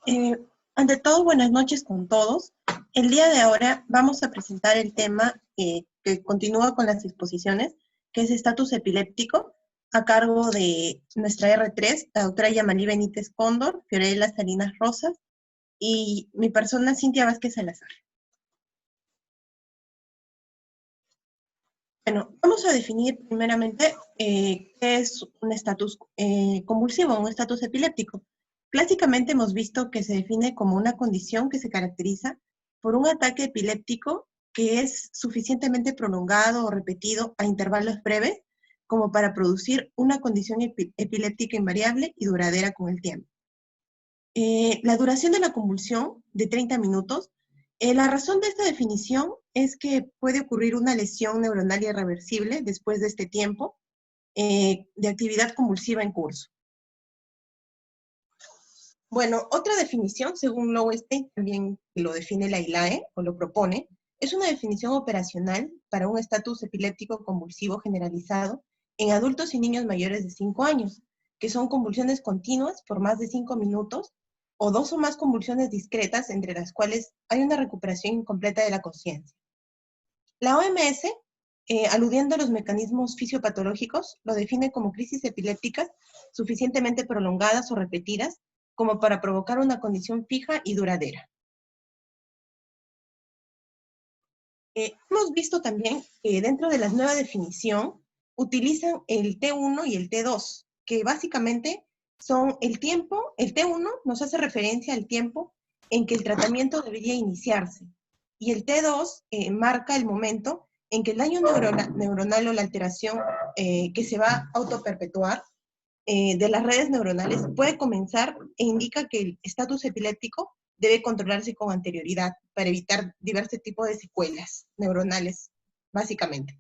Eh, Ante todo, buenas noches con todos. El día de ahora vamos a presentar el tema que continúa con las exposiciones, que es estatus epiléptico, a cargo de nuestra R3, la doctora Yamalí Benítez Cóndor, Fiorella Salinas Rosas, y mi persona, Cintia Vázquez Salazar. Bueno, vamos a definir primeramente qué es un estatus convulsivo, un estatus epiléptico. Clásicamente hemos visto que se define como una condición que se caracteriza por un ataque epiléptico que es suficientemente prolongado o repetido a intervalos breves como para producir una condición epiléptica invariable y duradera con el tiempo. La duración de la convulsión, de 30 minutos. La razón de esta definición es que puede ocurrir una lesión neuronal irreversible después de este tiempo de actividad convulsiva en curso. Bueno, otra definición, según Lowenstein, también lo define la ILAE, o lo propone, es una definición operacional para un estatus epiléptico convulsivo generalizado en adultos y niños mayores de 5 años, que son convulsiones continuas por más de 5 minutos o dos o más convulsiones discretas entre las cuales hay una recuperación incompleta de la conciencia. La OMS, aludiendo a los mecanismos fisiopatológicos, lo define como crisis epilépticas suficientemente prolongadas o repetidas como para provocar una condición fija y duradera. Hemos visto también que dentro de la nueva definición utilizan el T1 y el T2, que básicamente son el tiempo. El T1 nos hace referencia al tiempo en que el tratamiento debería iniciarse, y el T2 marca el momento en que el daño neuronal o la alteración que se va a autoperpetuar de las redes neuronales puede comenzar e indica que el estatus epiléptico debe controlarse con anterioridad para evitar diversos tipos de secuelas neuronales, básicamente.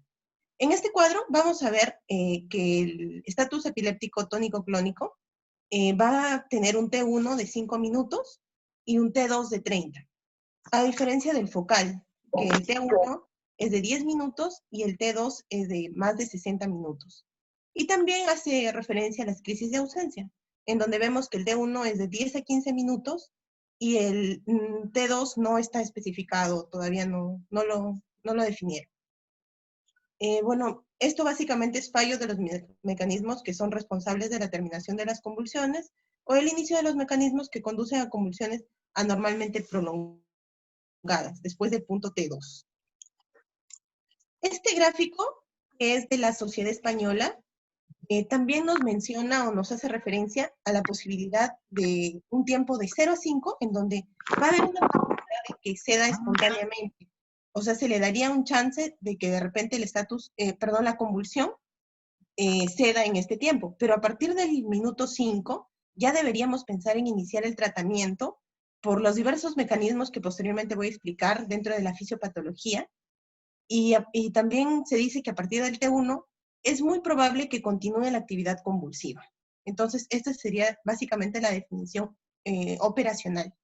En este cuadro vamos a ver que el estatus epiléptico tónico-clónico va a tener un T1 de 5 minutos y un T2 de 30. A diferencia del focal, que el T1 es de 10 minutos y el T2 es de más de 60 minutos. Y también hace referencia a las crisis de ausencia, en donde vemos que el T1 es de 10 a 15 minutos y el T2 no está especificado, todavía no lo definieron. Bueno, esto básicamente es fallo de los mecanismos que son responsables de la terminación de las convulsiones o el inicio de los mecanismos que conducen a convulsiones anormalmente prolongadas después del punto T2. Este gráfico, que es de la Sociedad Española, también nos menciona o nos hace referencia a la posibilidad de un tiempo de 0 a 5, en donde va a haber una posibilidad de que ceda espontáneamente. O sea, se le daría un chance de que de repente el la convulsión ceda en este tiempo. Pero a partir del minuto 5, ya deberíamos pensar en iniciar el tratamiento por los diversos mecanismos que posteriormente voy a explicar dentro de la fisiopatología. Y también se dice que a partir del T1 es muy probable que continúe la actividad convulsiva. Entonces, esta sería básicamente la definición operacional.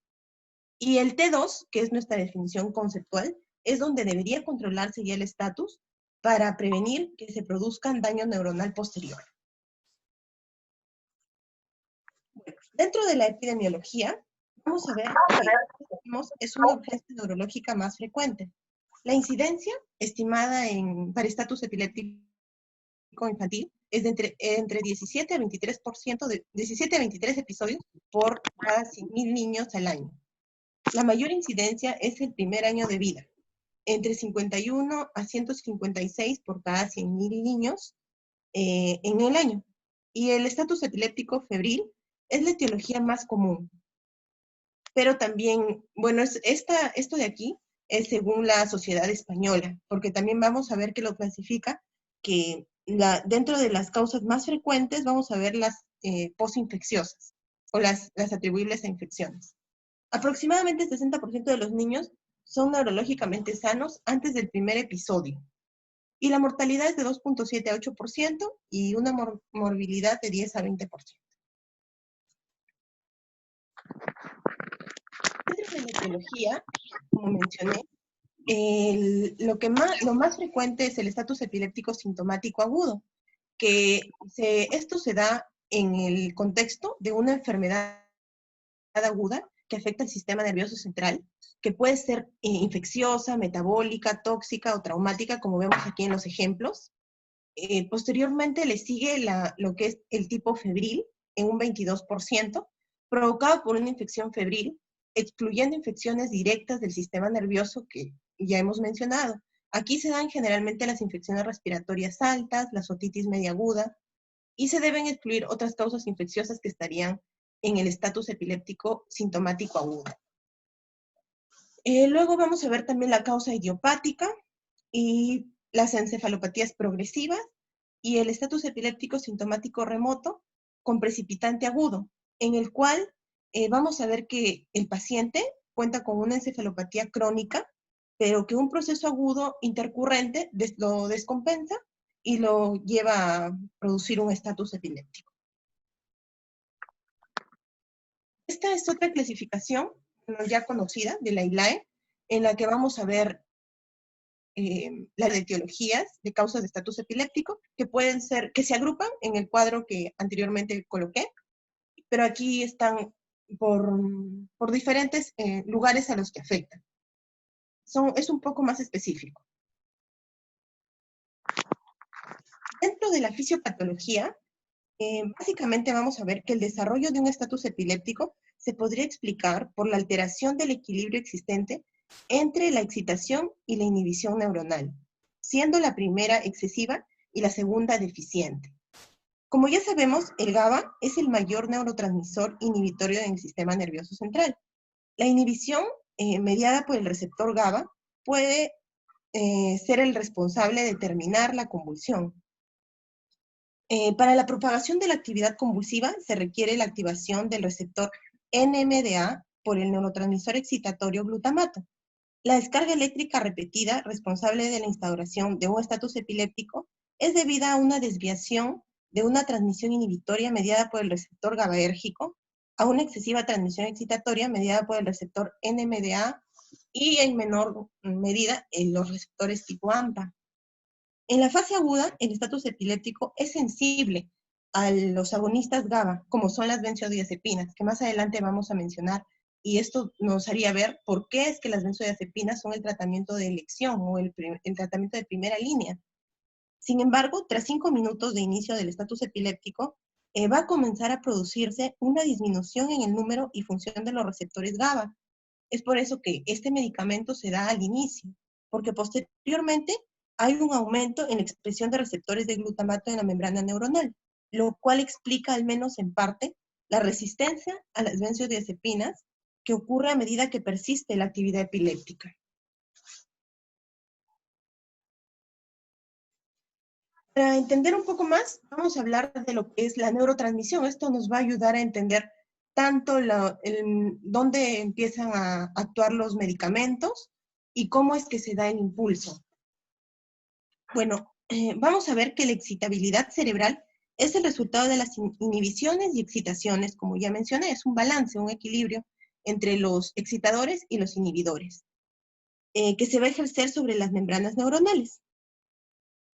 Y el T2, que es nuestra definición conceptual, es donde debería controlarse ya el estatus para prevenir que se produzcan daño neuronal posterior. Bueno, dentro de la epidemiología, vamos a ver que es una urgencia neurológica más frecuente. La incidencia estimada para estatus epiléptico infantil es de entre 17 a 23%, 17 a 23 episodios por cada 100.000 niños al año. La mayor incidencia es el primer año de vida, entre 51 a 156 por cada 100.000 niños en el año. Y el estatus epiléptico febril es la etiología más común. Pero también, bueno, esto de aquí es según la Sociedad Española, porque también vamos a ver que lo clasifica, que dentro de las causas más frecuentes vamos a ver las postinfecciosas o las atribuibles a infecciones. Aproximadamente el 60% de los niños son neurológicamente sanos antes del primer episodio. Y la mortalidad es de 2.7 a 8% y una morbilidad de 10 a 20%. Dentro de la etiología, como mencioné, lo más frecuente es el estatus epiléptico sintomático agudo, que esto se da en el contexto de una enfermedad aguda que afecta el sistema nervioso central, que puede ser infecciosa, metabólica, tóxica o traumática, como vemos aquí en los ejemplos. Posteriormente le sigue lo que es el tipo febril, en un 22%, provocado por una infección febril, excluyendo infecciones directas del sistema nervioso que ya hemos mencionado. Aquí se dan generalmente las infecciones respiratorias altas, la otitis media aguda, y se deben excluir otras causas infecciosas que estarían en el estatus epiléptico sintomático agudo. Luego vamos a ver también la causa idiopática y las encefalopatías progresivas y el estatus epiléptico sintomático remoto con precipitante agudo, en el cual vamos a ver que el paciente cuenta con una encefalopatía crónica, pero que un proceso agudo intercurrente lo descompensa y lo lleva a producir un estatus epiléptico. Esta es otra clasificación ya conocida de la ILAE, en la que vamos a ver las etiologías de causas de estatus epiléptico, que pueden ser, que se agrupan en el cuadro que anteriormente coloqué, pero aquí están por diferentes lugares a los que afectan. Es un poco más específico. Dentro de la fisiopatología, básicamente vamos a ver que el desarrollo de un estatus epiléptico se podría explicar por la alteración del equilibrio existente entre la excitación y la inhibición neuronal, siendo la primera excesiva y la segunda deficiente. Como ya sabemos, el GABA es el mayor neurotransmisor inhibitorio en el sistema nervioso central. La inhibición mediada por el receptor GABA puede ser el responsable de terminar la convulsión. Para la propagación de la actividad convulsiva se requiere la activación del receptor NMDA por el neurotransmisor excitatorio glutamato. La descarga eléctrica repetida responsable de la instauración de un estatus epiléptico es debida a una desviación de una transmisión inhibitoria mediada por el receptor GABAérgico a una excesiva transmisión excitatoria mediada por el receptor NMDA y en menor medida en los receptores tipo AMPA. En la fase aguda, el estatus epiléptico es sensible a los agonistas GABA, como son las benzodiazepinas, que más adelante vamos a mencionar, y esto nos haría ver por qué es que las benzodiazepinas son el tratamiento de elección o el tratamiento de primera línea. Sin embargo, tras 5 minutos de inicio del estatus epiléptico, va a comenzar a producirse una disminución en el número y función de los receptores GABA. Es por eso que este medicamento se da al inicio, porque posteriormente hay un aumento en la expresión de receptores de glutamato en la membrana neuronal, lo cual explica al menos en parte la resistencia a las benzodiazepinas que ocurre a medida que persiste la actividad epiléptica. Para entender un poco más, vamos a hablar de lo que es la neurotransmisión. Esto nos va a ayudar a entender tanto dónde empiezan a actuar los medicamentos y cómo es que se da el impulso. Bueno, vamos a ver que la excitabilidad cerebral es el resultado de las inhibiciones y excitaciones, como ya mencioné, es un balance, un equilibrio entre los excitadores y los inhibidores, que se va a ejercer sobre las membranas neuronales.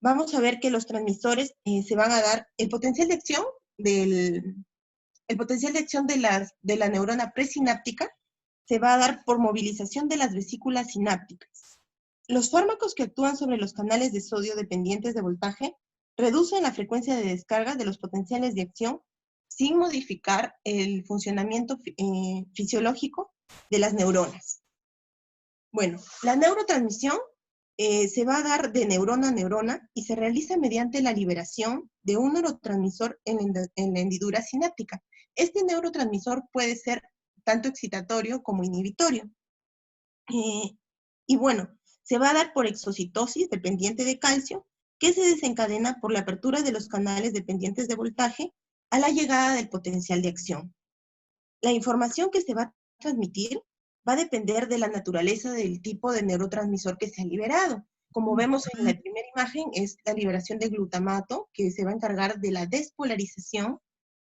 Vamos a ver que los transmisores se van a dar el potencial de acción de la neurona presináptica se va a dar por movilización de las vesículas sinápticas. Los fármacos que actúan sobre los canales de sodio dependientes de voltaje reducen la frecuencia de descarga de los potenciales de acción sin modificar el funcionamiento fisiológico de las neuronas. Bueno, la neurotransmisión se va a dar de neurona a neurona y se realiza mediante la liberación de un neurotransmisor en la hendidura sináptica. Este neurotransmisor puede ser tanto excitatorio como inhibitorio. Y bueno, se va a dar por exocitosis dependiente de calcio, que se desencadena por la apertura de los canales dependientes de voltaje a la llegada del potencial de acción. La información que se va a transmitir va a depender de la naturaleza del tipo de neurotransmisor que se ha liberado. Como vemos en la primera imagen, es la liberación de glutamato, que se va a encargar de la despolarización,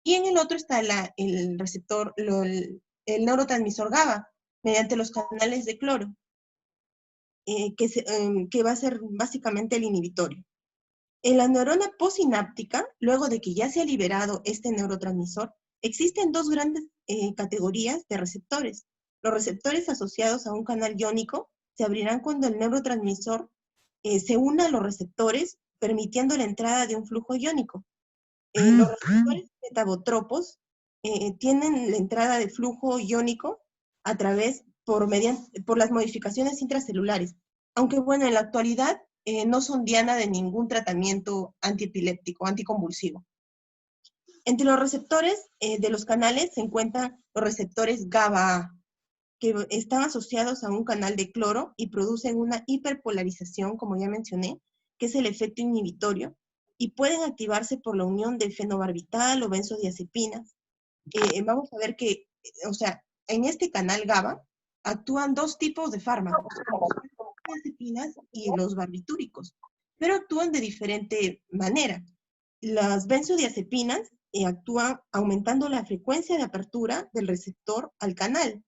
y en el otro está el receptor, el neurotransmisor GABA, mediante los canales de cloro, que va a ser básicamente el inhibitorio. En la neurona postsináptica, luego de que ya se ha liberado este neurotransmisor, Existen dos grandes categorías de receptores. Los receptores asociados a un canal iónico se abrirán cuando el neurotransmisor se una a los receptores, permitiendo la entrada de un flujo iónico. Los receptores metabotropos tienen la entrada de flujo iónico a través, por las modificaciones intracelulares. Aunque bueno, en la actualidad no son diana de ningún tratamiento antiepiléptico, anticonvulsivo. Entre los receptores de los canales se encuentran los receptores GABA-A, que están asociados a un canal de cloro y producen una hiperpolarización, como ya mencioné, que es el efecto inhibitorio, y pueden activarse por la unión de fenobarbital o benzodiazepinas. Vamos a ver que, o sea, en este canal GABA actúan dos tipos de fármacos, como son las benzodiazepinas y los barbitúricos, pero actúan de diferente manera. Las benzodiazepinas actúan aumentando la frecuencia de apertura del receptor al canal,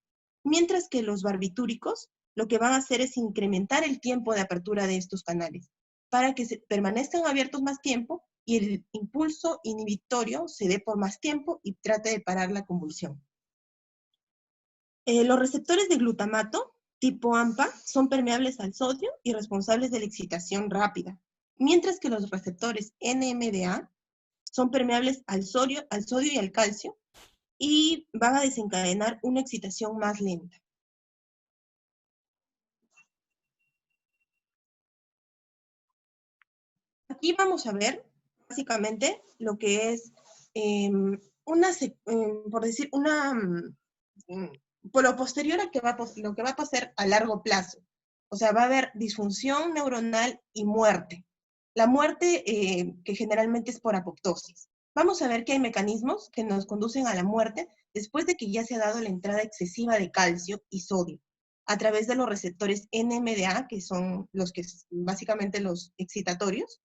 mientras que los barbitúricos lo que van a hacer es incrementar el tiempo de apertura de estos canales para que permanezcan abiertos más tiempo y el impulso inhibitorio se dé por más tiempo y trate de parar la convulsión. Los receptores de glutamato tipo AMPA son permeables al sodio y responsables de la excitación rápida, mientras que los receptores NMDA son permeables al sodio y al calcio y van a desencadenar una excitación más lenta. Aquí vamos a ver básicamente lo que es por decir, por lo posterior a lo que va a pasar a largo plazo. O sea, va a haber disfunción neuronal y muerte. La muerte que generalmente es por apoptosis. Vamos a ver que hay mecanismos que nos conducen a la muerte después de que ya se ha dado la entrada excesiva de calcio y sodio a través de los receptores NMDA, que son los que básicamente los excitatorios.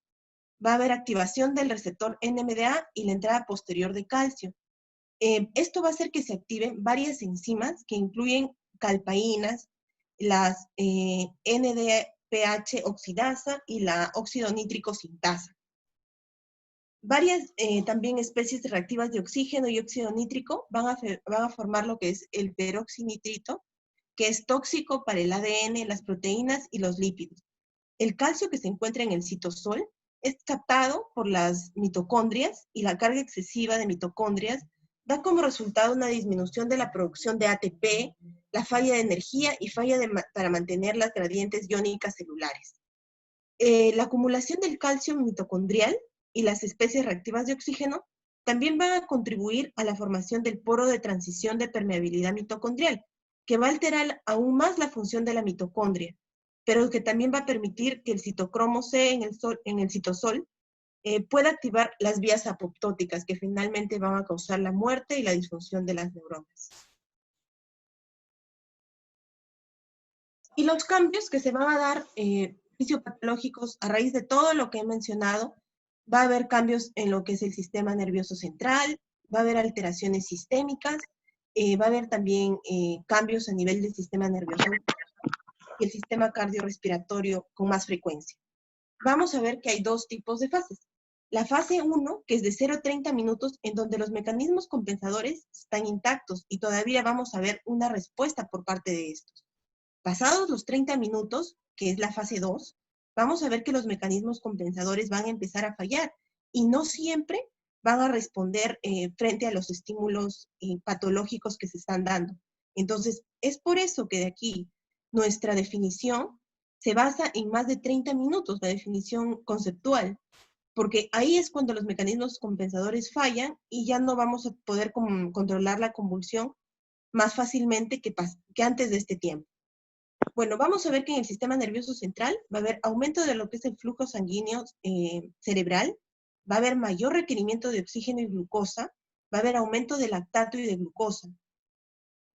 Va a haber activación del receptor NMDA y la entrada posterior de calcio. Esto va a hacer que se activen varias enzimas que incluyen calpaínas, las NDPH oxidasa y la óxido nítrico sintasa. Varias también especies reactivas de oxígeno y óxido nítrico van a formar lo que es el peroxinitrito, que es tóxico para el ADN, las proteínas y los lípidos. El calcio que se encuentra en el citosol es captado por las mitocondrias y la carga excesiva de mitocondrias da como resultado una disminución de la producción de ATP, la falla de energía y falla para mantener las gradientes iónicas celulares. La acumulación del calcio mitocondrial y las especies reactivas de oxígeno también van a contribuir a la formación del poro de transición de permeabilidad mitocondrial, que va a alterar aún más la función de la mitocondria, pero que también va a permitir que el citocromo C en el citosol pueda activar las vías apoptóticas que finalmente van a causar la muerte y la disfunción de las neuronas. Y los cambios que se van a dar fisiopatológicos a raíz de todo lo que he mencionado, va a haber cambios en lo que es el sistema nervioso central, va a haber alteraciones sistémicas, va a haber también cambios a nivel del sistema nervioso y el sistema cardiorrespiratorio con más frecuencia. Vamos a ver que hay dos tipos de fases. La fase 1, que es de 0 a 30 minutos, en donde los mecanismos compensadores están intactos y todavía vamos a ver una respuesta por parte de estos. Pasados los 30 minutos, que es la fase 2, vamos a ver que los mecanismos compensadores van a empezar a fallar y no siempre van a responder frente a los estímulos patológicos que se están dando. Entonces, es por eso que de aquí nuestra definición se basa en más de 30 minutos, la definición conceptual, porque ahí es cuando los mecanismos compensadores fallan y ya no vamos a poder controlar la convulsión más fácilmente que antes de este tiempo. Bueno, vamos a ver que en el sistema nervioso central va a haber aumento de lo que es el flujo sanguíneo cerebral, va a haber mayor requerimiento de oxígeno y glucosa, va a haber aumento de lactato y de glucosa.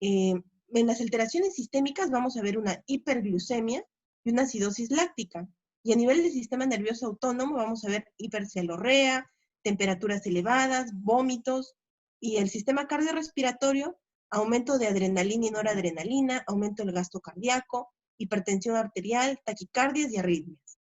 En las alteraciones sistémicas vamos a ver una hiperglucemia y una acidosis láctica. Y a nivel del sistema nervioso autónomo vamos a ver hipercialorrea, temperaturas elevadas, vómitos, y el sistema cardiorrespiratorio, aumento de adrenalina y noradrenalina, aumento del gasto cardíaco, hipertensión arterial, taquicardias y arritmias.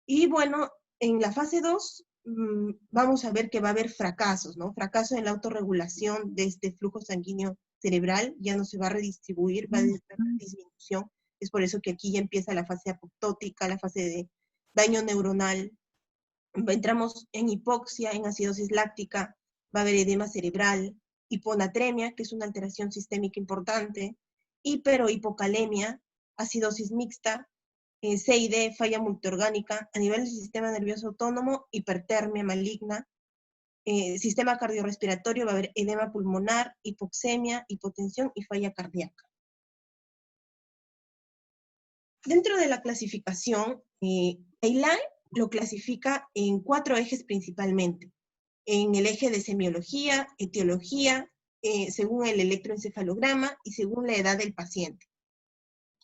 Y bueno, en la fase 2 vamos a ver que va a haber fracasos, ¿no? Fracaso en la autorregulación de este flujo sanguíneo cerebral, ya no se va a redistribuir, va a haber disminución. Es por eso que aquí ya empieza la fase apoptótica, la fase de daño neuronal. Entramos en hipoxia, en acidosis láctica, va a haber edema cerebral, hiponatremia, que es una alteración sistémica importante, hiper o hipocalemia, acidosis mixta, CID, falla multiorgánica, a nivel del sistema nervioso autónomo, hipertermia maligna, sistema cardiorrespiratorio, va a haber edema pulmonar, hipoxemia, hipotensión y falla cardíaca. Dentro de la clasificación, EILAE lo clasifica en 4 ejes principalmente. En el eje de semiología, etiología, según el electroencefalograma y según la edad del paciente.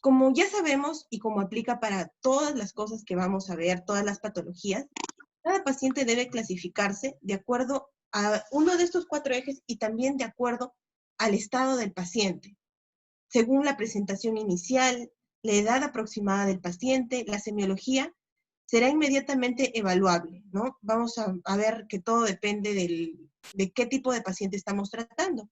Como ya sabemos y como aplica para todas las cosas que vamos a ver, todas las patologías, cada paciente debe clasificarse de acuerdo a uno de estos 4 ejes y también de acuerdo al estado del paciente, según la presentación inicial, la edad aproximada del paciente, la semiología, será inmediatamente evaluable, ¿no? Vamos a ver que todo depende de qué tipo de paciente estamos tratando.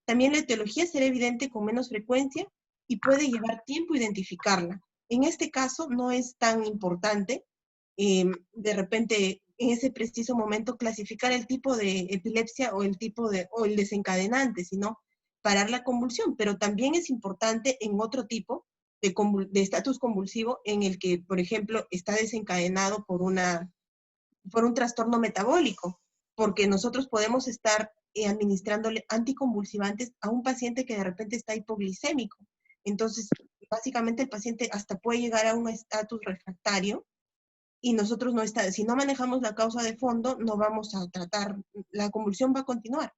También la etiología será evidente con menos frecuencia y puede llevar tiempo identificarla. En este caso no es tan importante, de repente, en ese preciso momento, clasificar el tipo de epilepsia o el desencadenante, sino parar la convulsión, pero también es importante en otro tipo de estatus convulsivo en el que, por ejemplo, está desencadenado por un trastorno metabólico, porque nosotros podemos estar administrándole anticonvulsivantes a un paciente que de repente está hipoglicémico. Entonces, básicamente el paciente hasta puede llegar a un estatus refractario y nosotros si no manejamos la causa de fondo, no vamos a tratar, la convulsión va a continuar.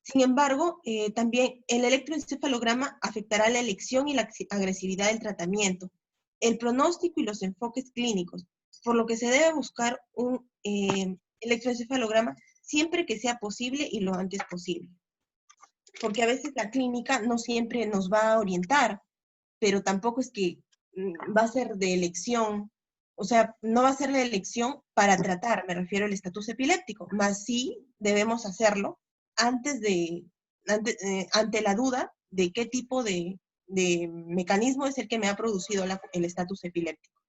Sin embargo, también el electroencefalograma afectará la elección y la agresividad del tratamiento, el pronóstico y los enfoques clínicos, por lo que se debe buscar un electroencefalograma siempre que sea posible y lo antes posible. Porque a veces la clínica no siempre nos va a orientar, pero tampoco es que va a ser de elección, o sea, no va a ser la elección para tratar, me refiero al estatus epiléptico, más sí debemos hacerlo ante la duda de qué tipo de mecanismo es el que me ha producido el estatus epiléptico.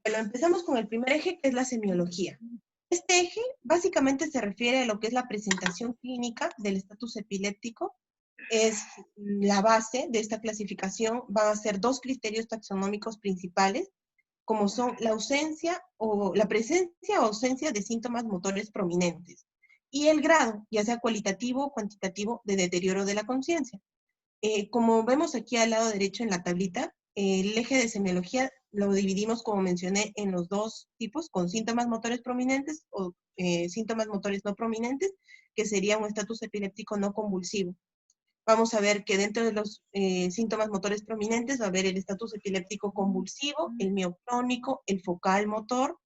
Bueno, empezamos con el primer eje, que es la semiología. Este eje básicamente se refiere a lo que es la presentación clínica del estatus epiléptico. Es la base de esta clasificación. Van a ser 2 criterios taxonómicos principales, como son la ausencia o la presencia o ausencia de síntomas motores prominentes y el grado, ya sea cualitativo o cuantitativo, de deterioro de la conciencia. Como vemos aquí al lado derecho en la tablita, el eje de semiología lo dividimos, como mencioné, en los 2 tipos, con síntomas motores prominentes o síntomas motores no prominentes, que sería un estatus epiléptico no convulsivo. Vamos a ver que dentro de los síntomas motores prominentes va a haber el estatus epiléptico convulsivo, el mioclónico, el focal motor,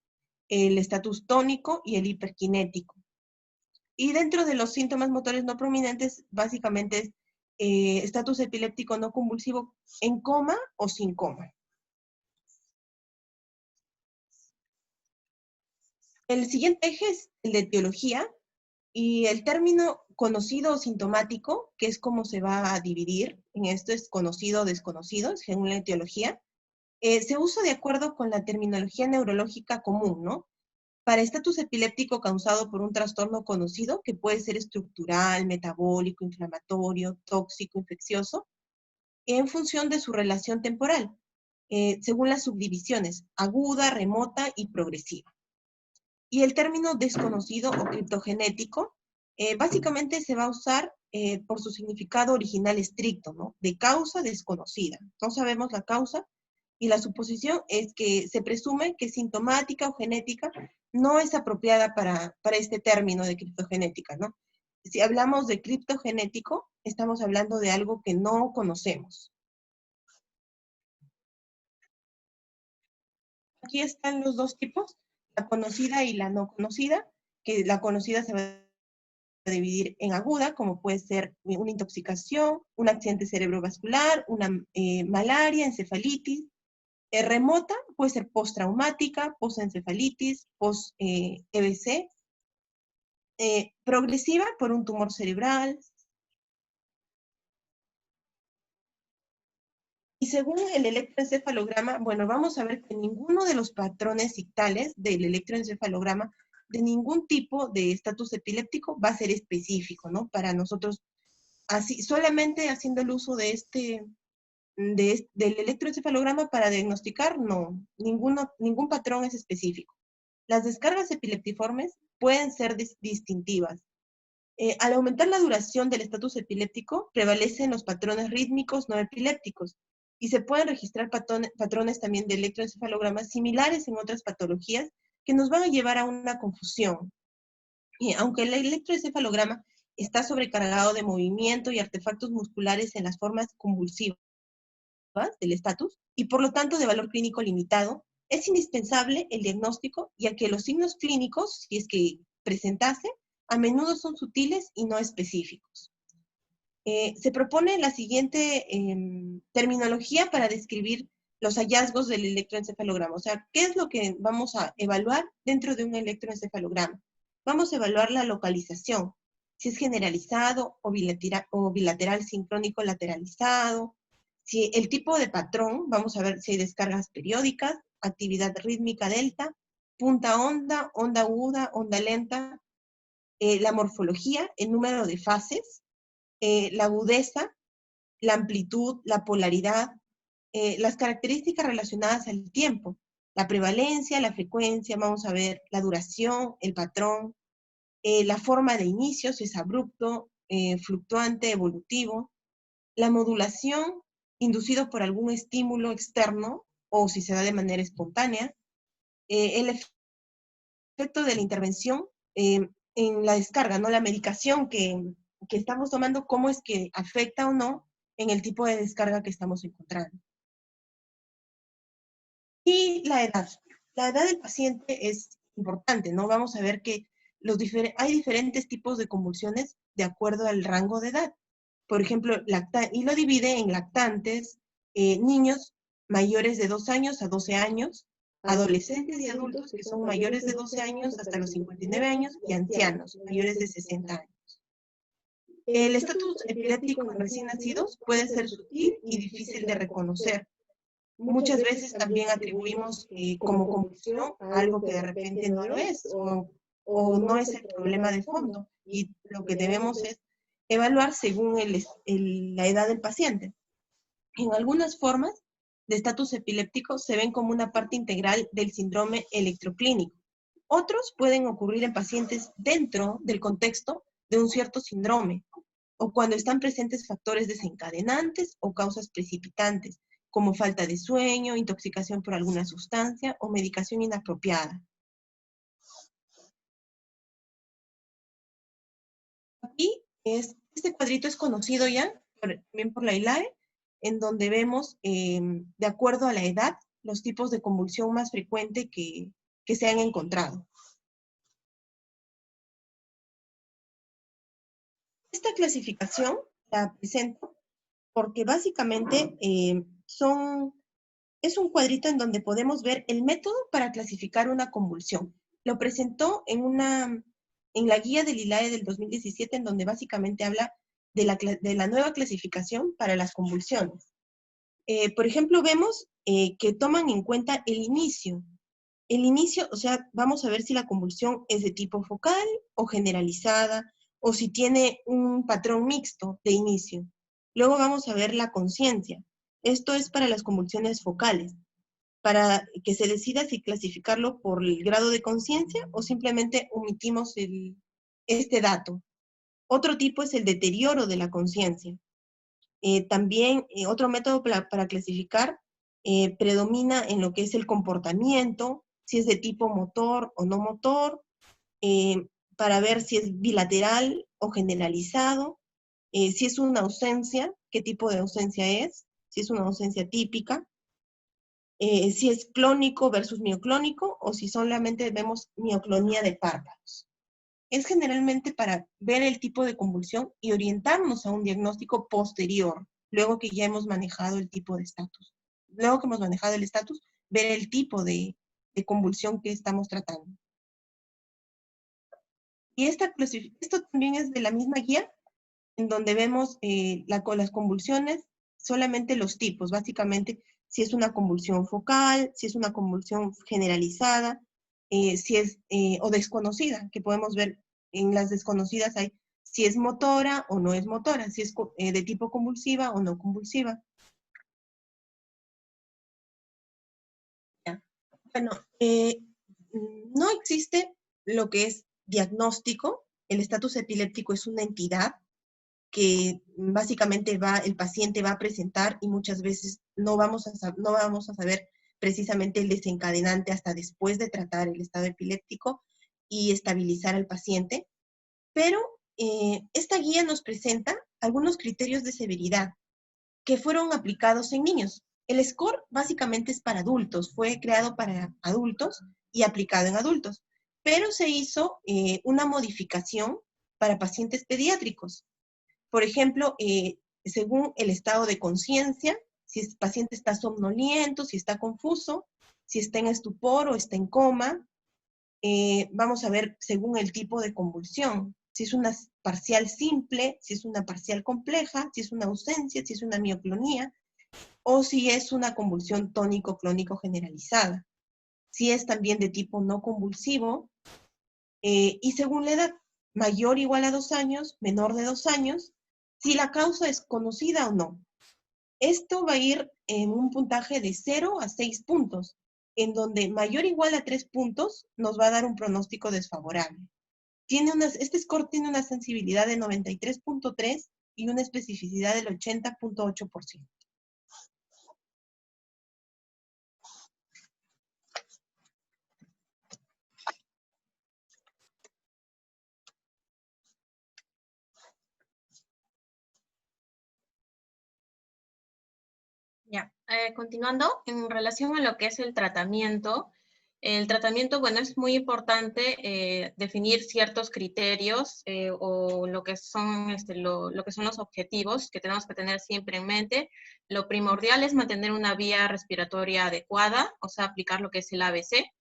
el estatus tónico y el hiperkinético. Y dentro de los síntomas motores no prominentes, básicamente es estatus epiléptico no convulsivo en coma o sin coma. El siguiente eje es el de etiología, y el término conocido o sintomático, que es como se va a dividir, en esto es conocido o desconocido, según la etiología, se usa de acuerdo con la terminología neurológica común, ¿no? Para estatus epiléptico causado por un trastorno conocido, que puede ser estructural, metabólico, inflamatorio, tóxico, infeccioso, en función de su relación temporal, según las subdivisiones, aguda, remota y progresiva. Y el término desconocido o criptogenético básicamente se va a usar por su significado original estricto, ¿no? De causa desconocida. No sabemos la causa y la suposición es que se presume que sintomática o genética no es apropiada para este término de criptogenética, ¿no? Si hablamos de criptogenético, estamos hablando de algo que no conocemos. Aquí están los 2 tipos, la conocida y la no conocida, que la conocida se va a dividir en aguda, como puede ser una intoxicación, un accidente cerebrovascular, una malaria, encefalitis, Remota puede ser postraumática, postencefalitis, post-EBC. Progresiva por un tumor cerebral. Y según el electroencefalograma, bueno, vamos a ver que ninguno de los patrones ictales del electroencefalograma de ningún tipo de estatus epiléptico va a ser específico, ¿no? Para nosotros, así, solamente haciendo el uso de del electroencefalograma para diagnosticar, no, ningún patrón es específico. Las descargas epileptiformes pueden ser distintivas. Al aumentar la duración del estatus epiléptico, prevalecen los patrones rítmicos no epilépticos, y se pueden registrar patrones también de electroencefalogramas similares en otras patologías que nos van a llevar a una confusión. Y aunque el electroencefalograma está sobrecargado de movimiento y artefactos musculares en las formas convulsivas del estatus, y por lo tanto de valor clínico limitado, es indispensable el diagnóstico, ya que los signos clínicos, si es que presentase, a menudo son sutiles y no específicos. Se propone la siguiente terminología para describir los hallazgos del electroencefalograma. O sea, ¿qué es lo que vamos a evaluar dentro de un electroencefalograma? Vamos a evaluar la localización, si es generalizado o bilateral sincrónico lateralizado, si el tipo de patrón, vamos a ver si hay descargas periódicas, actividad rítmica delta, punta onda, onda aguda, onda lenta, la morfología, el número de fases, la agudeza, la amplitud, la polaridad, las características relacionadas al tiempo, la prevalencia, la frecuencia, vamos a ver la duración, el patrón, la forma de inicio, si es abrupto, fluctuante, evolutivo, la modulación, inducido por algún estímulo externo o si se da de manera espontánea, el efecto de la intervención en la descarga, ¿no? La medicación que estamos tomando, cómo es que afecta o no en el tipo de descarga que estamos encontrando. Y la edad. La edad del paciente es importante, ¿no? Vamos a ver que hay diferentes tipos de convulsiones de acuerdo al rango de edad. Por ejemplo, y lo divide en lactantes, niños mayores de 2 años a 12 años, adolescentes y adultos que son mayores de 12 años hasta los 59 años y ancianos mayores de 60 años. El estatus epiléptico en recién nacidos puede ser sutil y difícil de reconocer. Muchas veces también atribuimos como convulsión a algo que de repente no lo es o no es el problema de fondo, y lo que debemos es evaluar según la edad del paciente. En algunas formas de estatus epiléptico se ven como una parte integral del síndrome electroclínico. Otros pueden ocurrir en pacientes dentro del contexto de un cierto síndrome, o cuando están presentes factores desencadenantes o causas precipitantes, como falta de sueño, intoxicación por alguna sustancia o medicación inapropiada. Aquí este cuadrito es conocido ya, también por la ILAE, en donde vemos, de acuerdo a la edad, los tipos de convulsión más frecuente que se han encontrado. Esta clasificación la presento porque básicamente es un cuadrito en donde podemos ver el método para clasificar una convulsión. Lo presentó en la guía del ILAE del 2017, en donde básicamente habla de la nueva clasificación para las convulsiones. Por ejemplo, vemos que toman en cuenta el inicio. El inicio, o sea, vamos a ver si la convulsión es de tipo focal o generalizada, o si tiene un patrón mixto de inicio. Luego vamos a ver la conciencia. Esto es para las convulsiones focales, para que se decida si clasificarlo por el grado de conciencia o simplemente omitimos este dato. Otro tipo es el deterioro de la conciencia. También otro método para clasificar predomina en lo que es el comportamiento, si es de tipo motor o no motor, para ver si es bilateral o generalizado, si es una ausencia, qué tipo de ausencia es, si es una ausencia típica, si es clónico versus mioclónico o si solamente vemos mioclonía de párpados. Es generalmente para ver el tipo de convulsión y orientarnos a un diagnóstico posterior, luego que ya hemos manejado el tipo de estatus. luego que hemos manejado el estatus, ver el tipo de convulsión que estamos tratando. Y esto también es de la misma guía, en donde vemos con las convulsiones, solamente los tipos, básicamente, si es una convulsión focal, si es una convulsión generalizada, si es, o desconocida, que podemos ver en las desconocidas hay si es motora o no es motora, si es de tipo convulsiva o no convulsiva. Ya. Bueno, no existe lo que es diagnóstico. El estatus epiléptico es una entidad que básicamente el paciente va a presentar y muchas veces no vamos a saber precisamente el desencadenante hasta después de tratar el estado epiléptico y estabilizar al paciente. Pero esta guía nos presenta algunos criterios de severidad que fueron aplicados en niños. El SCORE básicamente es para adultos, fue creado para adultos y aplicado en adultos, pero se hizo una modificación para pacientes pediátricos. Por ejemplo, según el estado de conciencia, si el paciente está somnoliento, si está confuso, si está en estupor o está en coma, vamos a ver según el tipo de convulsión, si es una parcial simple, si es una parcial compleja, si es una ausencia, si es una mioclonía, o si es una convulsión tónico-clónico generalizada. Si es también de tipo no convulsivo, y según la edad, mayor o igual a 2 años, menor de 2 años, si la causa es conocida o no. Esto va a ir en un puntaje de 0 a 6 puntos, en donde mayor o igual a 3 puntos nos va a dar un pronóstico desfavorable. Este score tiene una sensibilidad de 93.3 y una especificidad del 80.8%. Ya, continuando, en relación a lo que es el tratamiento, bueno, es muy importante definir ciertos criterios o lo que son, lo que son los objetivos que tenemos que tener siempre en mente. Lo primordial es mantener una vía respiratoria adecuada, o sea, aplicar lo que es el ABC.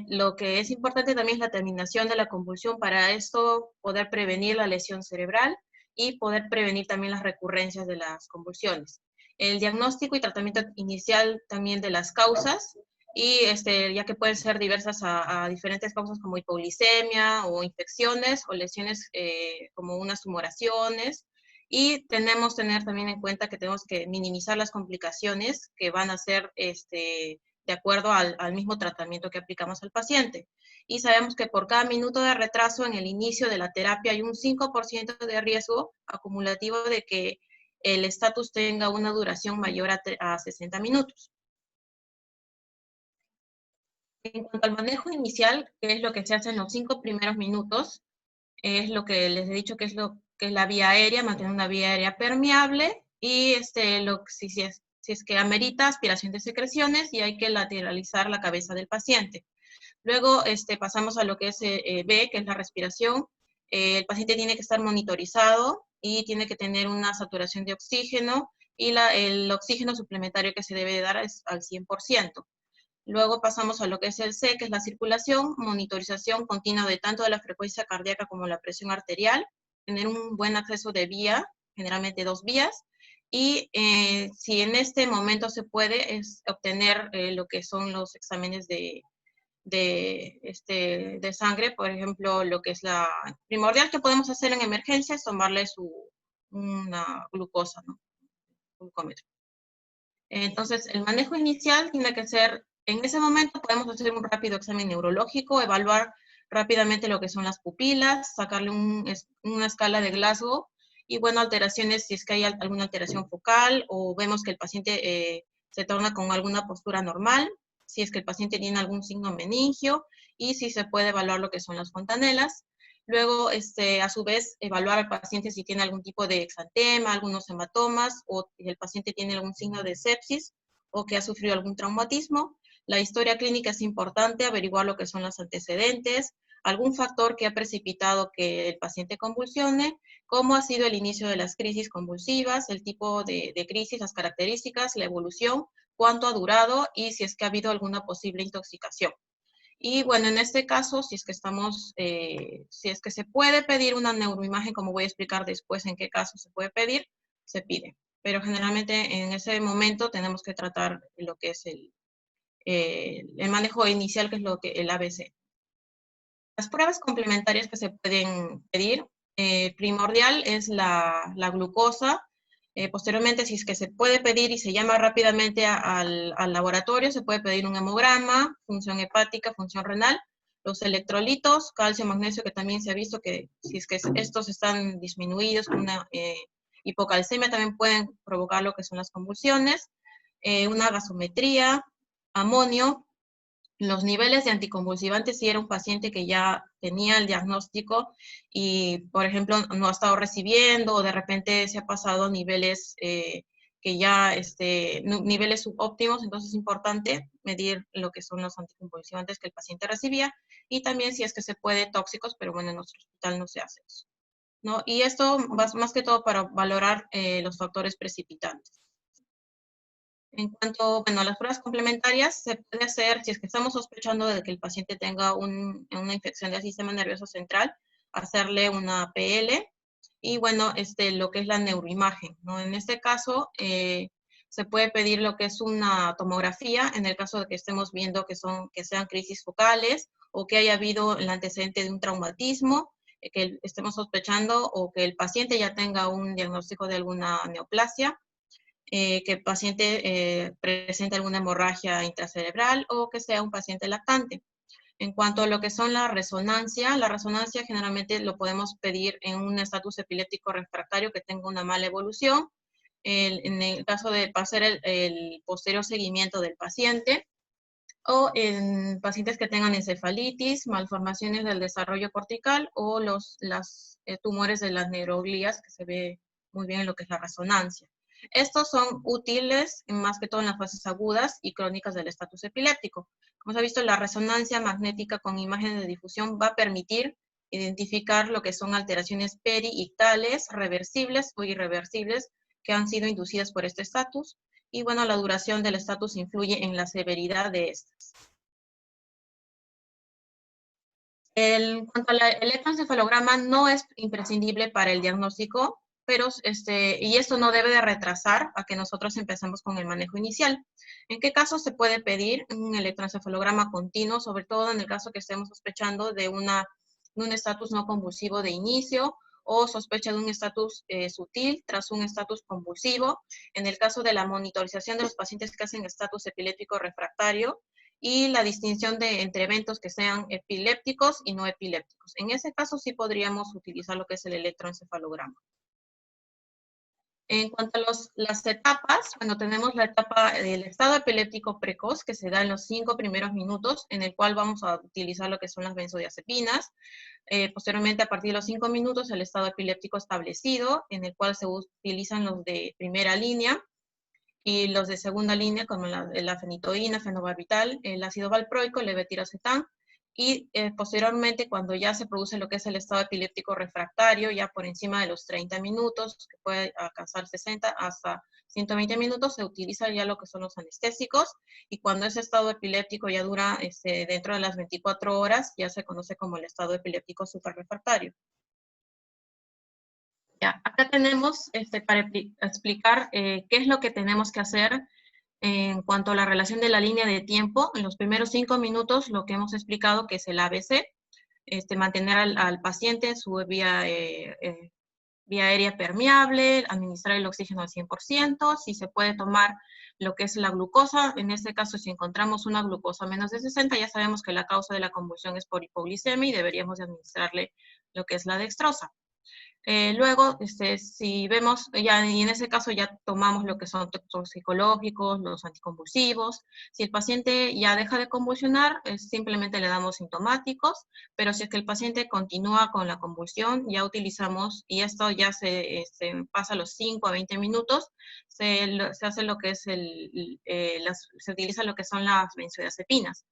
Lo que es importante también es la terminación de la convulsión, para esto poder prevenir la lesión cerebral y poder prevenir también las recurrencias de las convulsiones. El diagnóstico y tratamiento inicial también de las causas, y ya que pueden ser diversas a diferentes causas como hipoglicemia o infecciones o lesiones como unas tumoraciones, y tenemos que tener también en cuenta que tenemos que minimizar las complicaciones que van a ser de acuerdo al mismo tratamiento que aplicamos al paciente. Y sabemos que por cada minuto de retraso en el inicio de la terapia hay un 5% de riesgo acumulativo de que el estatus tenga una duración mayor a 60 minutos. En cuanto al manejo inicial, que es lo que se hace en los 5 primeros minutos, es lo que les he dicho que es lo que es la vía aérea, mantener una vía aérea permeable, y si es que amerita aspiración de secreciones, y hay que lateralizar la cabeza del paciente. Luego pasamos a lo que es B, que es la respiración. El paciente tiene que estar monitorizado y tiene que tener una saturación de oxígeno, y el oxígeno suplementario que se debe dar es al 100%. Luego pasamos a lo que es el C, que es la circulación, monitorización continua de tanto de la frecuencia cardíaca como la presión arterial, tener un buen acceso de vía, generalmente 2 vías, y si en este momento se puede, es obtener lo que son los exámenes de sangre. Por ejemplo, lo que es la primordial que podemos hacer en emergencia es tomarle una glucosa, ¿no? Glucómetro. Entonces, el manejo inicial tiene que ser, en ese momento podemos hacer un rápido examen neurológico, evaluar rápidamente lo que son las pupilas, sacarle una escala de Glasgow, y bueno, alteraciones, si es que hay alguna alteración focal, o vemos que el paciente se torna con alguna postura normal, si es que el paciente tiene algún signo meningio, y si se puede evaluar lo que son las fontanelas. Luego, a su vez, evaluar al paciente si tiene algún tipo de exantema, algunos hematomas, o si el paciente tiene algún signo de sepsis o que ha sufrido algún traumatismo. La historia clínica es importante, averiguar lo que son los antecedentes, algún factor que ha precipitado que el paciente convulsione, cómo ha sido el inicio de las crisis convulsivas, el tipo de crisis, las características, la evolución, cuánto ha durado y si es que ha habido alguna posible intoxicación. Y bueno, en este caso, si es que si es que se puede pedir una neuroimagen, como voy a explicar después en qué caso se puede pedir, se pide. Pero generalmente en ese momento tenemos que tratar lo que es el manejo inicial, que es el ABC. Las pruebas complementarias que se pueden pedir, primordial es la glucosa. Posteriormente, si es que se puede pedir y se llama rápidamente al laboratorio, se puede pedir un hemograma, función hepática, función renal, los electrolitos, calcio, magnesio, que también se ha visto que si es que estos están disminuidos con una hipocalcemia, también pueden provocar lo que son las convulsiones, una gasometría, amonio, los niveles de anticonvulsivantes si era un paciente que ya tenía el diagnóstico y, por ejemplo, no ha estado recibiendo o de repente se ha pasado a niveles que ya, niveles subóptimos, entonces es importante medir lo que son los anticonvulsivantes que el paciente recibía y también si es que se puede tóxicos, pero bueno, en nuestro hospital no se hace eso, ¿no? Y esto más que todo para valorar los factores precipitantes. En cuanto, bueno, a las pruebas complementarias, se puede hacer, si es que estamos sospechando de que el paciente tenga una infección del sistema nervioso central, hacerle una PL, y bueno, lo que es la neuroimagen, ¿no? En este caso, se puede pedir lo que es una tomografía, en el caso de que estemos viendo que sean crisis focales, o que haya habido el antecedente de un traumatismo, que estemos sospechando, o que el paciente ya tenga un diagnóstico de alguna neoplasia, que el paciente presente alguna hemorragia intracerebral o que sea un paciente lactante. En cuanto a lo que son la resonancia generalmente lo podemos pedir en un estatus epiléptico refractario que tenga una mala evolución, en el caso de hacer el posterior seguimiento del paciente, o en pacientes que tengan encefalitis, malformaciones del desarrollo cortical o los tumores de las neuroglías, que se ve muy bien en lo que es la resonancia. Estos son útiles más que todo en las fases agudas y crónicas del estatus epiléptico. Como se ha visto, la resonancia magnética con imágenes de difusión va a permitir identificar lo que son alteraciones periictales, reversibles o irreversibles que han sido inducidas por este estatus. Y bueno, la duración del estatus influye en la severidad de estas. En cuanto al electroencefalograma, no es imprescindible para el diagnóstico, pero y esto no debe de retrasar a que nosotros empecemos con el manejo inicial. ¿En qué caso se puede pedir un electroencefalograma continuo? Sobre todo en el caso que estemos sospechando de un estatus no convulsivo de inicio o sospecha de un estatus sutil tras un estatus convulsivo. En el caso de la monitorización de los pacientes que hacen estatus epiléptico refractario, y la distinción entre eventos que sean epilépticos y no epilépticos. En ese caso sí podríamos utilizar lo que es el electroencefalograma. En cuanto a las etapas, bueno, tenemos la etapa del estado epiléptico precoz, que se da en los 5 primeros minutos, en el cual vamos a utilizar lo que son las benzodiazepinas. Posteriormente, a partir de los 5 minutos, el estado epiléptico establecido, en el cual se utilizan los de primera línea, y los de segunda línea, como la fenitoína, fenobarbital, el ácido valproico, el levetiracetam, y posteriormente, cuando ya se produce lo que es el estado epiléptico refractario, ya por encima de los 30 minutos, que puede alcanzar 60 hasta 120 minutos, se utiliza ya lo que son los anestésicos, y cuando ese estado epiléptico ya dura dentro de las 24 horas, ya se conoce como el estado epiléptico superrefractario. Ya, acá tenemos para explicar qué es lo que tenemos que hacer en cuanto a la relación de la línea de tiempo. En los primeros 5 minutos, lo que hemos explicado que es el ABC, mantener al paciente en su vía aérea permeable, administrar el oxígeno al 100%, si se puede tomar lo que es la glucosa. En este caso, si encontramos una glucosa menos de 60, ya sabemos que la causa de la convulsión es por hipoglicemia y deberíamos de administrarle lo que es la dextrosa. Luego, si vemos, ya, y en ese caso ya tomamos lo que son toxicológicos, los anticonvulsivos. Si el paciente ya deja de convulsionar, simplemente le damos sintomáticos, pero si es que el paciente continúa con la convulsión, ya utilizamos, y esto ya se pasa los 5 a 20 minutos, se hace lo que es se utiliza lo que son las benzodiazepinas.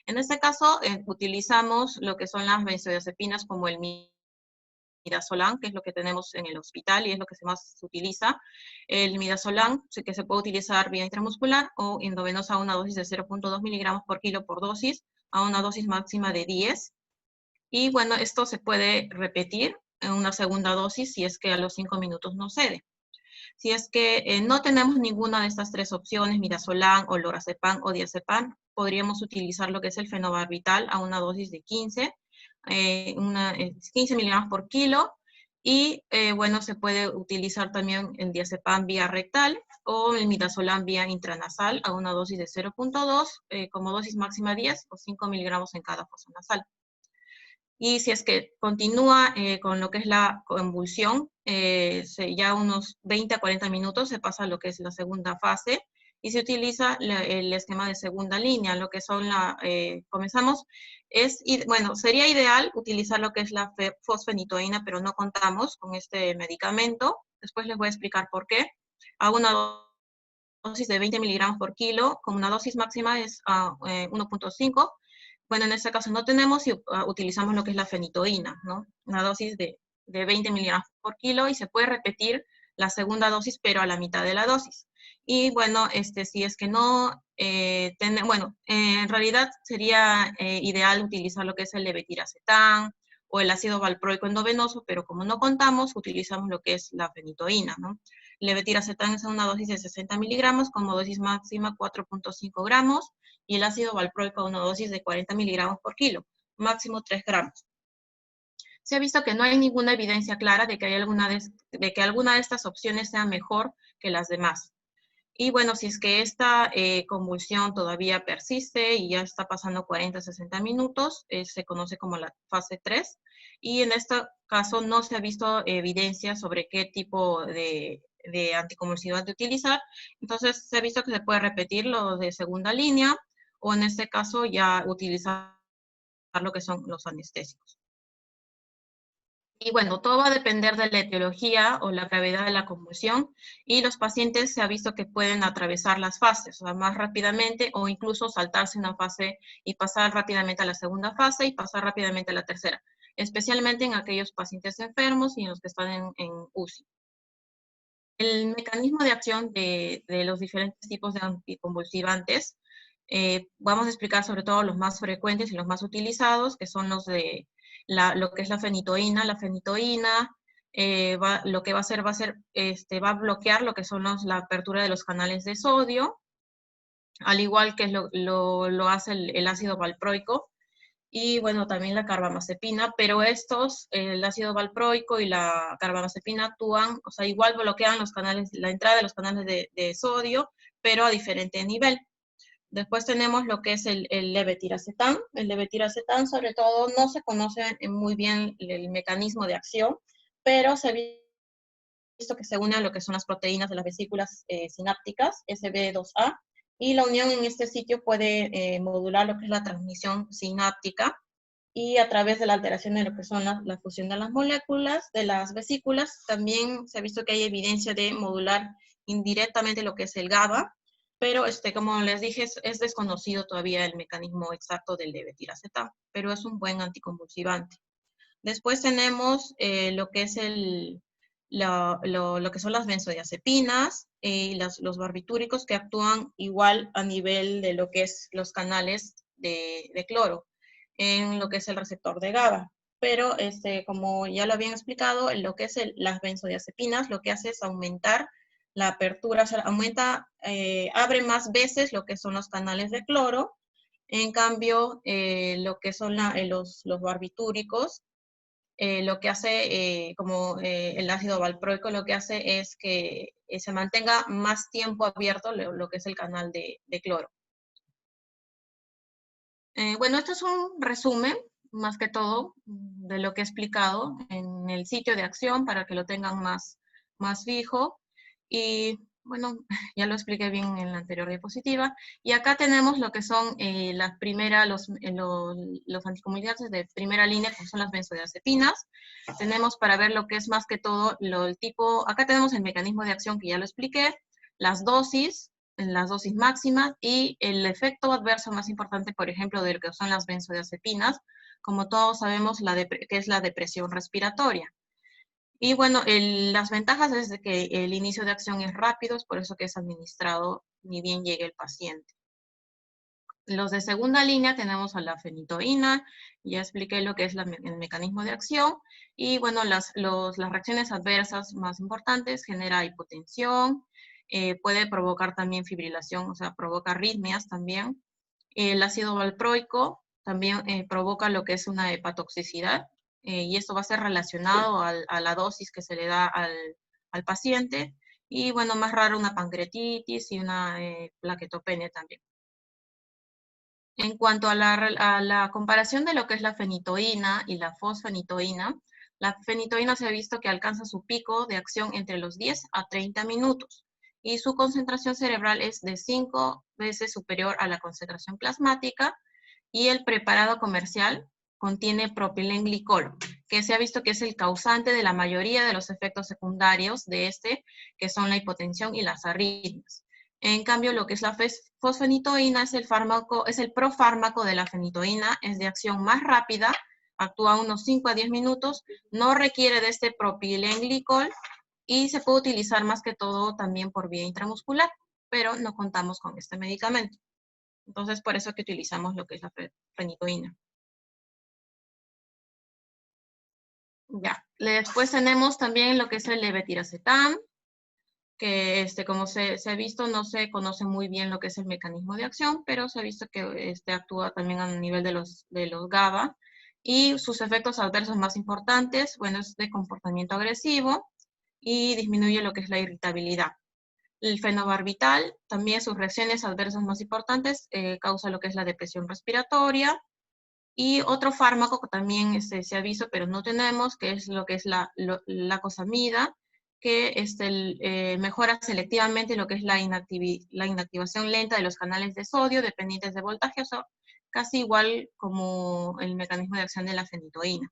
En este caso, utilizamos lo que son las benzodiazepinas como el midazolam, que es lo que tenemos en el hospital y es lo que más se utiliza. El midazolam, que se puede utilizar vía intramuscular o endovenosa a una dosis de 0.2 miligramos por kilo por dosis, a una dosis máxima de 10. Y bueno, esto se puede repetir en una segunda dosis si es que a los 5 minutos no cede. Si es que no tenemos ninguna de estas tres opciones, midazolam o lorazepam o diazepam, podríamos utilizar lo que es el fenobarbital a una dosis de 15 miligramos por kilo. Y bueno, se puede utilizar también el diazepam vía rectal o el midazolam vía intranasal a una dosis de 0.2, como dosis máxima 10 o 5 miligramos en cada fosa nasal. Y si es que continúa con lo que es la convulsión, ya unos 20 a 40 minutos se pasa a lo que es la segunda fase y se utiliza el esquema de segunda línea, lo que son comenzamos, bueno, sería ideal utilizar lo que es la fosfenitoína, pero no contamos con este medicamento. Después les voy a explicar por qué. A una dosis de 20 miligramos por kilo, como una dosis máxima es 1.5. Bueno, en este caso no tenemos y utilizamos lo que es la fenitoína, ¿no? Una dosis de 20 miligramos por kilo y se puede repetir la segunda dosis, pero a la mitad de la dosis. Y bueno, si es que no, en realidad sería ideal utilizar lo que es el levetiracetam o el ácido valproico endovenoso, pero como no contamos, utilizamos lo que es la fenitoína, ¿no? Levetiracetam es una dosis de 60 miligramos, como dosis máxima 4.5 gramos, y el ácido valproico a una dosis de 40 miligramos por kilo, máximo 3 gramos. Se ha visto que no hay ninguna evidencia clara de que alguna de estas opciones sea mejor que las demás. Y bueno, si es que esta convulsión todavía persiste y ya está pasando 40 a 60 minutos, se conoce como la fase 3. Y en este caso no se ha visto evidencia sobre qué tipo de anticonvulsivante utilizar. Entonces se ha visto que se puede repetir lo de segunda línea o en este caso ya utilizar lo que son los anestésicos. Y bueno, todo va a depender de la etiología o la gravedad de la convulsión y los pacientes se ha visto que pueden atravesar las fases, o sea, más rápidamente o incluso saltarse una fase y pasar rápidamente a la segunda fase y pasar rápidamente a la tercera, especialmente en aquellos pacientes enfermos y en los que están en UCI. El mecanismo de acción de los diferentes tipos de anticonvulsivantes, vamos a explicar sobre todo los más frecuentes y los más utilizados, que son los de lo que es la fenitoína. La fenitoína lo que va a hacer, va a bloquear lo que son la apertura de los canales de sodio, al igual que lo hace el ácido valproico, y bueno, también la carbamazepina, pero el ácido valproico y la carbamazepina actúan, o sea, igual bloquean la entrada de los canales de sodio, pero a diferente nivel. Después tenemos lo que es el levetiracetam. El levetiracetam, sobre todo, no se conoce muy bien el mecanismo de acción, pero se ha visto que se une a lo que son las proteínas de las vesículas sinápticas, SB2A, y la unión en este sitio puede modular lo que es la transmisión sináptica, y a través de la alteración de lo que son la fusión de las moléculas, de las vesículas, también se ha visto que hay evidencia de modular indirectamente lo que es el GABA, pero como les dije, es desconocido todavía el mecanismo exacto del levetiracetam, pero es un buen anticonvulsivante. Después tenemos lo que es lo que son las benzodiazepinas y los barbitúricos que actúan igual a nivel de lo que es los canales de cloro en lo que es el receptor de GABA. Pero como ya lo habían explicado, lo que es las benzodiazepinas lo que hace es aumentar la apertura, o sea, abre más veces lo que son los canales de cloro. En cambio, lo que son los barbitúricos, lo que hace, como el ácido valproico, lo que hace es que se mantenga más tiempo abierto lo que es el canal de cloro. Bueno, esto es un resumen, más que todo, de lo que he explicado en el sitio de acción para que lo tengan más fijo. Y bueno, ya lo expliqué bien en la anterior diapositiva. Y acá tenemos lo que son los anticonvulsivantes de primera línea, que son las benzodiazepinas. Tenemos para ver lo que es más que todo el tipo, acá tenemos el mecanismo de acción que ya lo expliqué, las dosis máximas y el efecto adverso más importante, por ejemplo, de lo que son las benzodiazepinas, como todos sabemos, que es la depresión respiratoria. Y bueno, las ventajas es de que el inicio de acción es rápido, es por eso que es administrado ni bien llegue el paciente. Los de segunda línea tenemos a la fenitoína, ya expliqué lo que es el mecanismo de acción, y bueno, las reacciones adversas más importantes, genera hipotensión, puede provocar también fibrilación, o sea, provoca arritmias también. El ácido valproico también provoca lo que es una hepatotoxicidad, y esto va a ser relacionado a la dosis que se le da al paciente, y bueno, más raro una pancreatitis y una plaquetopenia también. En cuanto a la comparación de lo que es la fenitoína y la fosfenitoína, la fenitoína se ha visto que alcanza su pico de acción entre los 10 a 30 minutos y su concentración cerebral es de 5 veces superior a la concentración plasmática, y el preparado comercial contiene propilenglicol, que se ha visto que es el causante de la mayoría de los efectos secundarios de este, que son la hipotensión y las arritmias. En cambio, lo que es la fosfenitoína es el profármaco de la fenitoína, es de acción más rápida, actúa unos 5 a 10 minutos, no requiere de este propilenglicol y se puede utilizar más que todo también por vía intramuscular, pero no contamos con este medicamento. Entonces, por eso que utilizamos lo que es la fenitoína. Ya. Después tenemos también lo que es el levetiracetam, que como se ha visto, no se conoce muy bien lo que es el mecanismo de acción, pero se ha visto que actúa también a nivel de los GABA, y sus efectos adversos más importantes, bueno, es de comportamiento agresivo y disminuye lo que es la irritabilidad. El fenobarbital, también sus reacciones adversas más importantes, causa lo que es la depresión respiratoria, y otro fármaco que también se ha visto, pero no tenemos, que es lo que es la cosamida, que mejora selectivamente lo que es la inactivación lenta de los canales de sodio dependientes de voltaje, o sea, casi igual como el mecanismo de acción de la fenitoína.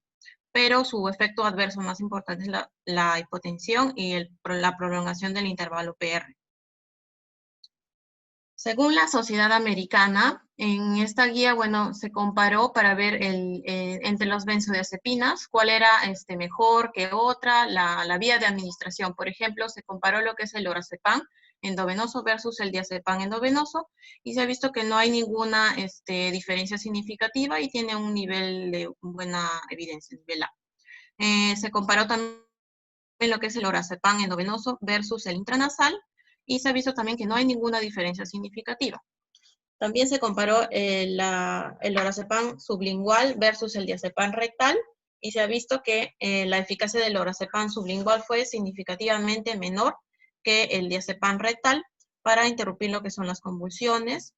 Pero su efecto adverso más importante es la hipotensión y la prolongación del intervalo PR. Según la Sociedad Americana, en esta guía, bueno, se comparó para ver entre los benzodiazepinas, cuál era mejor que otra, la vía de administración. Por ejemplo, se comparó lo que es el lorazepam endovenoso versus el diazepam endovenoso, y se ha visto que no hay ninguna diferencia significativa y tiene un nivel de buena evidencia, nivel A. Se comparó también lo que es el lorazepam endovenoso versus el intranasal, y se ha visto también que no hay ninguna diferencia significativa. También se comparó el lorazepam sublingual versus el diazepam rectal, y se ha visto que la eficacia del lorazepam sublingual fue significativamente menor que el diazepam rectal para interrumpir lo que son las convulsiones.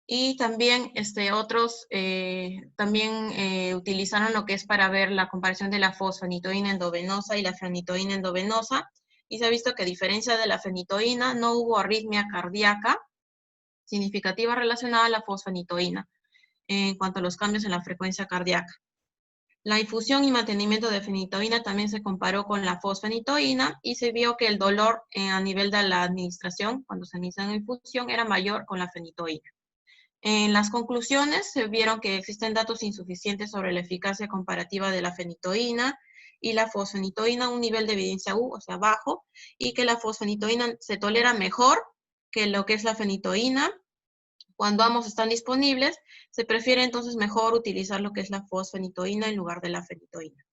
Y también otros también utilizaron lo que es para ver la comparación de la fosfenitoína endovenosa y la fenitoína endovenosa, y se ha visto que a diferencia de la fenitoína no hubo arritmia cardíaca significativa relacionada a la fosfenitoína en cuanto a los cambios en la frecuencia cardíaca. La infusión y mantenimiento de fenitoína también se comparó con la fosfenitoína y se vio que el dolor a nivel de la administración, cuando se inicia la infusión, era mayor con la fenitoína. En las conclusiones se vieron que existen datos insuficientes sobre la eficacia comparativa de la fenitoína y la fosfenitoína, un nivel de evidencia U, o sea, bajo, y que la fosfenitoína se tolera mejor que lo que es la fenitoína. Cuando ambos están disponibles, se prefiere entonces mejor utilizar lo que es la fosfenitoína en lugar de la fenitoína.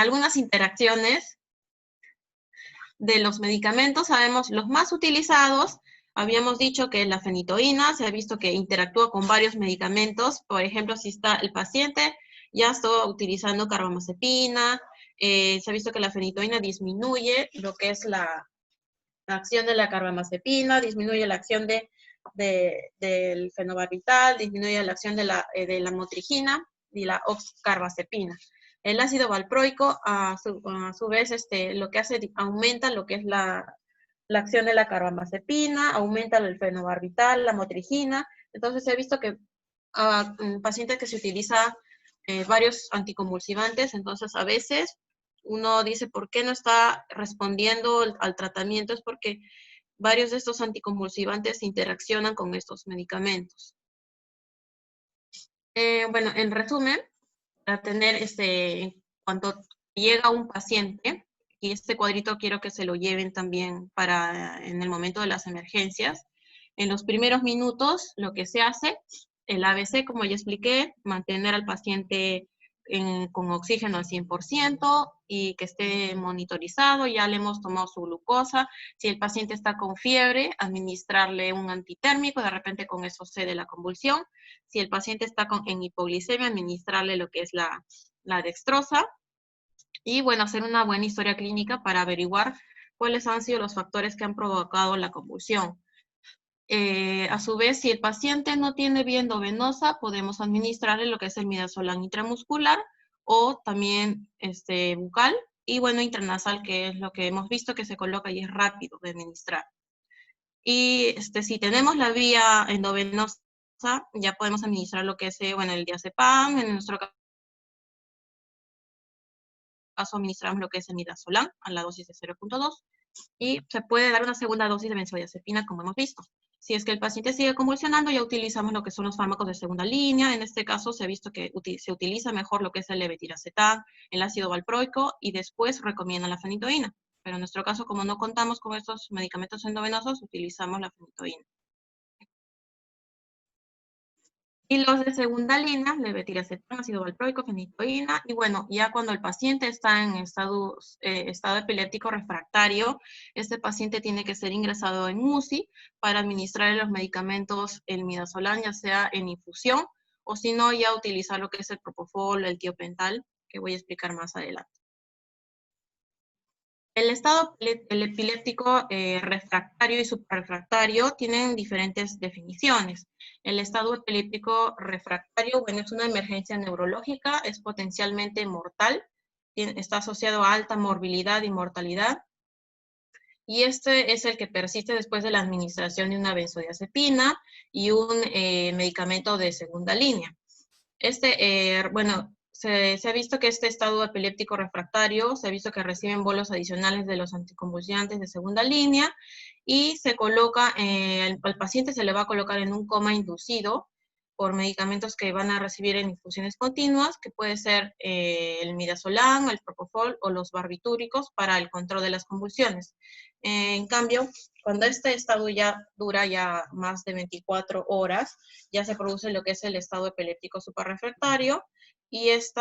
Algunas interacciones de los medicamentos, sabemos los más utilizados. Habíamos dicho que la fenitoína se ha visto que interactúa con varios medicamentos. Por ejemplo, si está el paciente ya está utilizando carbamazepina, se ha visto que la fenitoína disminuye lo que es la acción de la carbamazepina, disminuye la acción del fenobarbital, disminuye la acción de la motrigina y la oxcarbazepina. El ácido valproico, a su vez, lo que hace, aumenta lo que es la acción de la carbamazepina, aumenta el fenobarbital, la motrigina. Entonces, se ha visto que en pacientes que se utiliza varios anticonvulsivantes, entonces a veces uno dice, ¿por qué no está respondiendo al tratamiento? Es porque varios de estos anticonvulsivantes interaccionan con estos medicamentos. Bueno, en resumen, para tener, cuando llega un paciente, y este cuadrito quiero que se lo lleven también para en el momento de las emergencias, en los primeros minutos lo que se hace, el ABC, como ya expliqué, mantener al paciente con oxígeno al 100% y que esté monitorizado, ya le hemos tomado su glucosa. Si el paciente está con fiebre, administrarle un antitérmico, de repente con eso cede la convulsión. Si el paciente está en hipoglicemia, administrarle lo que es la dextrosa. Y bueno, hacer una buena historia clínica para averiguar cuáles han sido los factores que han provocado la convulsión. A su vez, si el paciente no tiene vía endovenosa, podemos administrarle lo que es el midazolam intramuscular o también bucal y bueno, intranasal, que es lo que hemos visto que se coloca y es rápido de administrar. Y si tenemos la vía endovenosa, ya podemos administrar lo que es el diazepam, en nuestro caso administramos lo que es el midazolam a la dosis de 0.2 y se puede dar una segunda dosis de benzodiazepina como hemos visto. Si es que el paciente sigue convulsionando, ya utilizamos lo que son los fármacos de segunda línea. En este caso se ha visto que se utiliza mejor lo que es el levetiracetam, el ácido valproico y después recomiendan la fenitoína. Pero en nuestro caso, como no contamos con estos medicamentos endovenosos, utilizamos la fenitoína. Y los de segunda línea, levetiracetam, ácido valproico, fenitoína, y bueno, ya cuando el paciente está en estado epiléptico refractario, este paciente tiene que ser ingresado en UCI para administrar los medicamentos, el midazolam, ya sea en infusión, o si no, ya utilizar lo que es el propofol, el tiopental, que voy a explicar más adelante. El estado epiléptico refractario y suprarrefractario tienen diferentes definiciones. El estado epiléptico refractario, bueno, es una emergencia neurológica, es potencialmente mortal, está asociado a alta morbilidad y mortalidad, y este es el que persiste después de la administración de una benzodiazepina y un medicamento de segunda línea. Se ha visto que este estado epiléptico refractario, se ha visto que reciben bolos adicionales de los anticonvulsivantes de segunda línea y se coloca, al paciente se le va a colocar en un coma inducido por medicamentos que van a recibir en infusiones continuas, que puede ser el midazolam, el propofol o los barbitúricos para el control de las convulsiones. En cambio, cuando este estado ya dura ya más de 24 horas, ya se produce lo que es el estado epiléptico suprarrefractario y este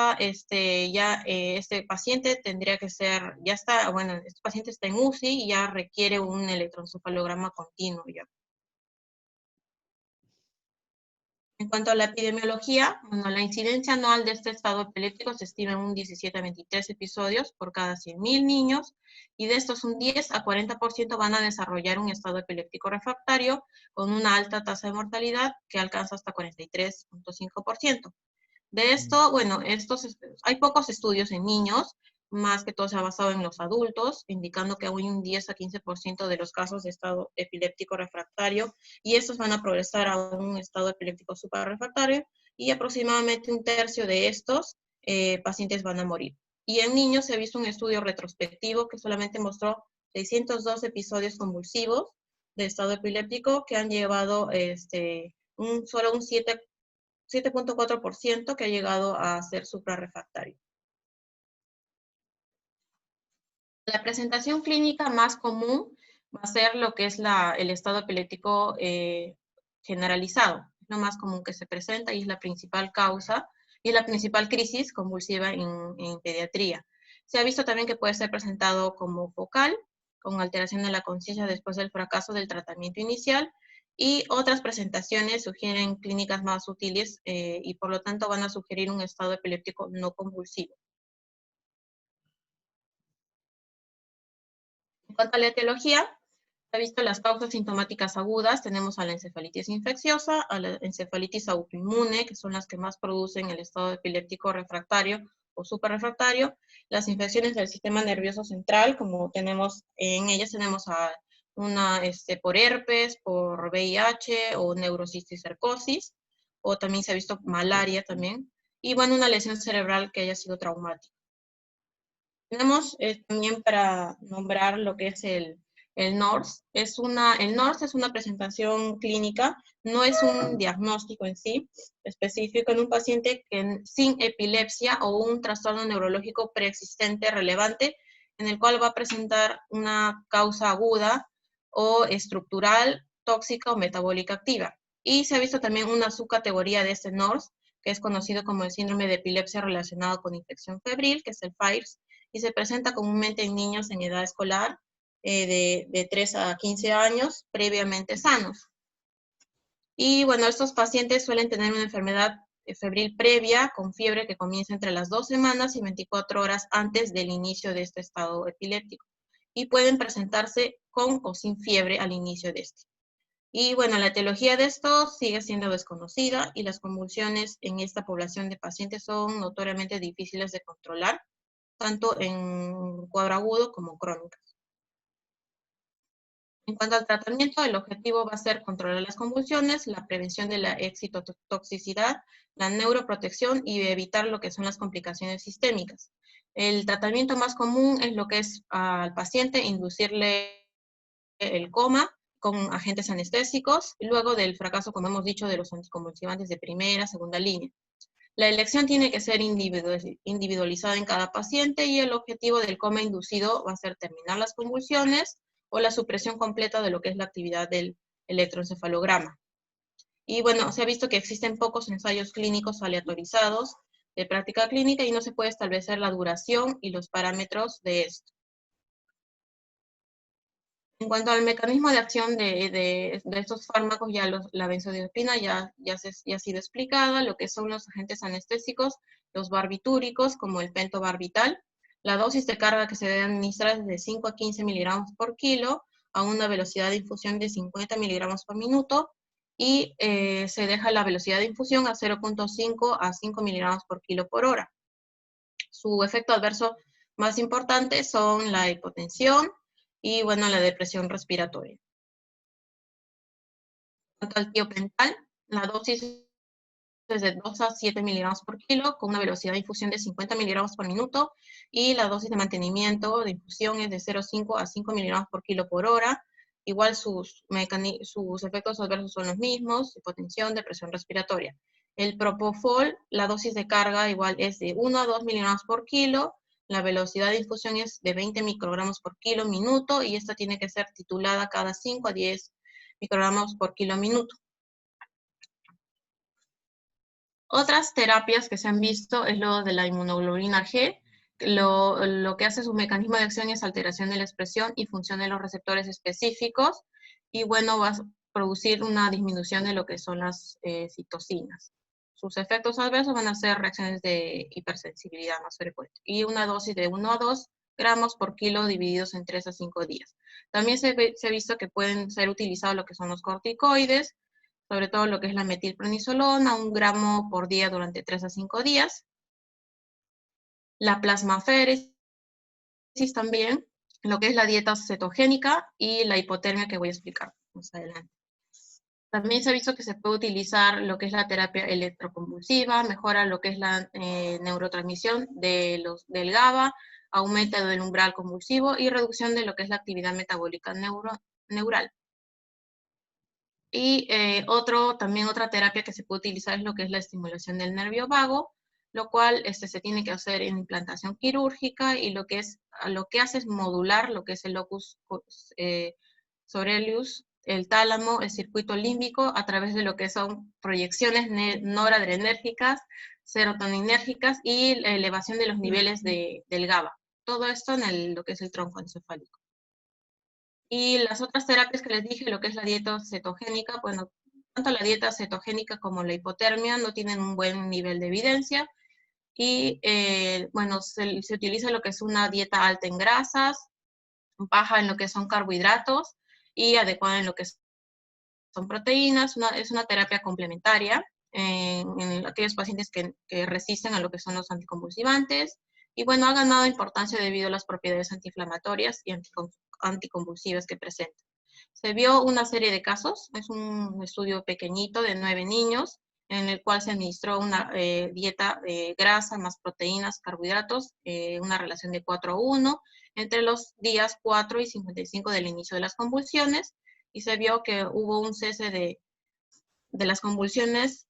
paciente tendría que ser, este paciente está en UCI y ya requiere un electroencefalograma continuo ya. En cuanto a la epidemiología, bueno, la incidencia anual de este estado epiléptico se estima en un 17 a 23 episodios por cada 100.000 niños, y de estos un 10 a 40% van a desarrollar un estado epiléptico refractario con una alta tasa de mortalidad que alcanza hasta 43.5%. De esto, bueno, hay pocos estudios en niños, más que todo se ha basado en los adultos, indicando que hay un 10 a 15% de los casos de estado epiléptico refractario, y estos van a progresar a un estado epiléptico suprarrefractario, y aproximadamente un tercio de estos pacientes van a morir. Y en niños se ha visto un estudio retrospectivo que solamente mostró 602 episodios convulsivos de estado epiléptico que han llevado solo un 7.4% que ha llegado a ser suprarrefractario. La presentación clínica más común va a ser lo que es el estado epiléptico generalizado. Es lo más común que se presenta y es la principal causa y la principal crisis convulsiva en pediatría. Se ha visto también que puede ser presentado como focal, con alteración de la conciencia después del fracaso del tratamiento inicial, y otras presentaciones sugieren clínicas más sutiles y por lo tanto van a sugerir un estado epiléptico no convulsivo. En cuanto a la etiología, se ha visto las causas sintomáticas agudas, tenemos a la encefalitis infecciosa, a la encefalitis autoinmune, que son las que más producen el estado epiléptico refractario o suprarrefractario, las infecciones del sistema nervioso central, como tenemos, en ellas tenemos por herpes, por VIH o neurocisticercosis, o también se ha visto malaria también, y bueno, una lesión cerebral que haya sido traumática. Tenemos también para nombrar lo que es el NORS. El NORS es una presentación clínica, no es un diagnóstico en sí específico en un paciente sin epilepsia o un trastorno neurológico preexistente relevante, en el cual va a presentar una causa aguda o estructural, tóxica o metabólica activa. Y se ha visto también una subcategoría de este NORS, que es conocido como el síndrome de epilepsia relacionado con infección febril, que es el FIRS, y se presenta comúnmente en niños en edad escolar de 3 a 15 años previamente sanos. Y bueno, estos pacientes suelen tener una enfermedad febril previa con fiebre que comienza entre las 2 semanas y 24 horas antes del inicio de este estado epiléptico. Y pueden presentarse con o sin fiebre al inicio de este. Y bueno, la etiología de esto sigue siendo desconocida y las convulsiones en esta población de pacientes son notoriamente difíciles de controlar, tanto en cuadro agudo como crónicas. En cuanto al tratamiento, el objetivo va a ser controlar las convulsiones, la prevención de la excitotoxicidad, la neuroprotección y evitar lo que son las complicaciones sistémicas. El tratamiento más común es lo que es al paciente inducirle el coma con agentes anestésicos, luego del fracaso, como hemos dicho, de los anticonvulsivantes de primera, segunda línea. La elección tiene que ser individualizada en cada paciente y el objetivo del coma inducido va a ser terminar las convulsiones o la supresión completa de lo que es la actividad del electroencefalograma. Y bueno, se ha visto que existen pocos ensayos clínicos aleatorizados de práctica clínica y no se puede establecer la duración y los parámetros de esto. En cuanto al mecanismo de acción de estos fármacos, ya la benzodiazepina ya ha sido explicada, lo que son los agentes anestésicos, los barbitúricos, como el pentobarbital. La dosis de carga que se debe administrar es de 5 a 15 miligramos por kilo, a una velocidad de infusión de 50 miligramos por minuto, y se deja la velocidad de infusión a 0.5 a 5 miligramos por kilo por hora. Su efecto adverso más importante son la hipotensión, y bueno, la depresión respiratoria. En cuanto al tiopental, la dosis es de 2 a 7 miligramos por kilo, con una velocidad de infusión de 50 miligramos por minuto, y la dosis de mantenimiento de infusión es de 0,5 a 5 miligramos por kilo por hora. Igual sus efectos adversos son los mismos, hipotensión, depresión respiratoria. El propofol, la dosis de carga igual es de 1 a 2 miligramos por kilo, la velocidad de infusión es de 20 microgramos por kilo minuto, y esta tiene que ser titulada cada 5 a 10 microgramos por kilo minuto. Otras terapias que se han visto es lo de la inmunoglobulina G. Lo que hace su mecanismo de acción es alteración de la expresión y función de los receptores específicos, y bueno, va a producir una disminución de lo que son las citocinas. Sus efectos adversos van a ser reacciones de hipersensibilidad más frecuentes, y una dosis de 1 a 2 gramos por kilo divididos en 3 a 5 días. También se ha visto que pueden ser utilizados lo que son los corticoides, sobre todo lo que es la metilprednisolona, 1 gramo por día durante 3 a 5 días. La plasmaféresis también, lo que es la dieta cetogénica y la hipotermia, que voy a explicar más adelante. También se ha visto que se puede utilizar lo que es la terapia electroconvulsiva, mejora lo que es la neurotransmisión del GABA, aumenta el umbral convulsivo y reducción de lo que es la actividad metabólica neural. Y también otra terapia que se puede utilizar es lo que es la estimulación del nervio vago, lo cual se tiene que hacer en implantación quirúrgica, y lo que hace es modular lo que es el locus coeruleus, el tálamo, el circuito límbico, a través de lo que son proyecciones noradrenérgicas, serotoninérgicas y la elevación de los niveles del GABA. Todo esto en lo que es el tronco encefálico. Y las otras terapias que les dije, lo que es la dieta cetogénica, bueno, tanto la dieta cetogénica como la hipotermia no tienen un buen nivel de evidencia, y bueno, se utiliza lo que es una dieta alta en grasas, baja en lo que son carbohidratos y adecuada en lo que son proteínas. Es una terapia complementaria en aquellos pacientes que resisten a lo que son los anticonvulsivantes, y bueno, ha ganado importancia debido a las propiedades antiinflamatorias y anticonvulsivas que presenta. Se vio una serie de casos, es un estudio pequeñito de 9 niños, en el cual se administró una dieta de grasa más proteínas, carbohidratos, una relación de 4:1, entre los días 4 y 55 del inicio de las convulsiones, y se vio que hubo un cese de las convulsiones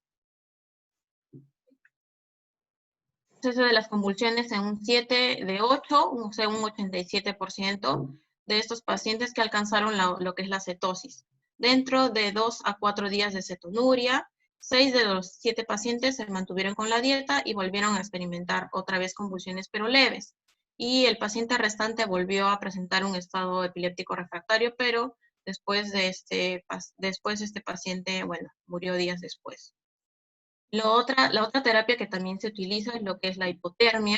en un 7 de 8, o sea, un 87% de estos pacientes que alcanzaron lo que es la cetosis. Dentro de 2 a 4 días de cetonuria, 6 de los 7 pacientes se mantuvieron con la dieta y volvieron a experimentar otra vez convulsiones, pero leves. Y el paciente restante volvió a presentar un estado epiléptico refractario, pero después este paciente, bueno, murió días después. La otra terapia que también se utiliza es lo que es la hipotermia.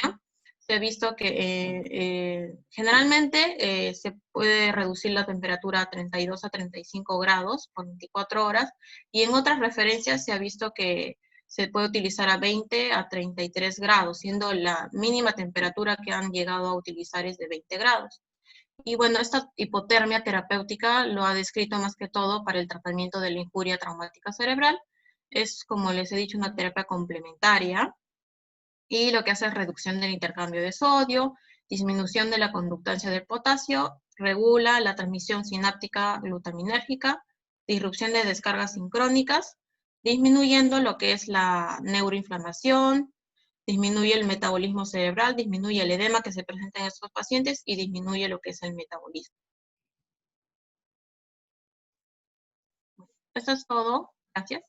Se ha visto que generalmente se puede reducir la temperatura a 32 a 35 grados por 24 horas, y en otras referencias se ha visto que se puede utilizar a 20 a 33 grados, siendo la mínima temperatura que han llegado a utilizar es de 20 grados. Y bueno, esta hipotermia terapéutica lo ha descrito más que todo para el tratamiento de la injuria traumática cerebral. Es, como les he dicho, una terapia complementaria, y lo que hace es reducción del intercambio de sodio, disminución de la conductancia del potasio, regula la transmisión sináptica glutaminérgica, disrupción de descargas sincrónicas, disminuyendo lo que es la neuroinflamación, disminuye el metabolismo cerebral, disminuye el edema que se presenta en estos pacientes y disminuye lo que es el metabolismo. Eso es todo. Gracias.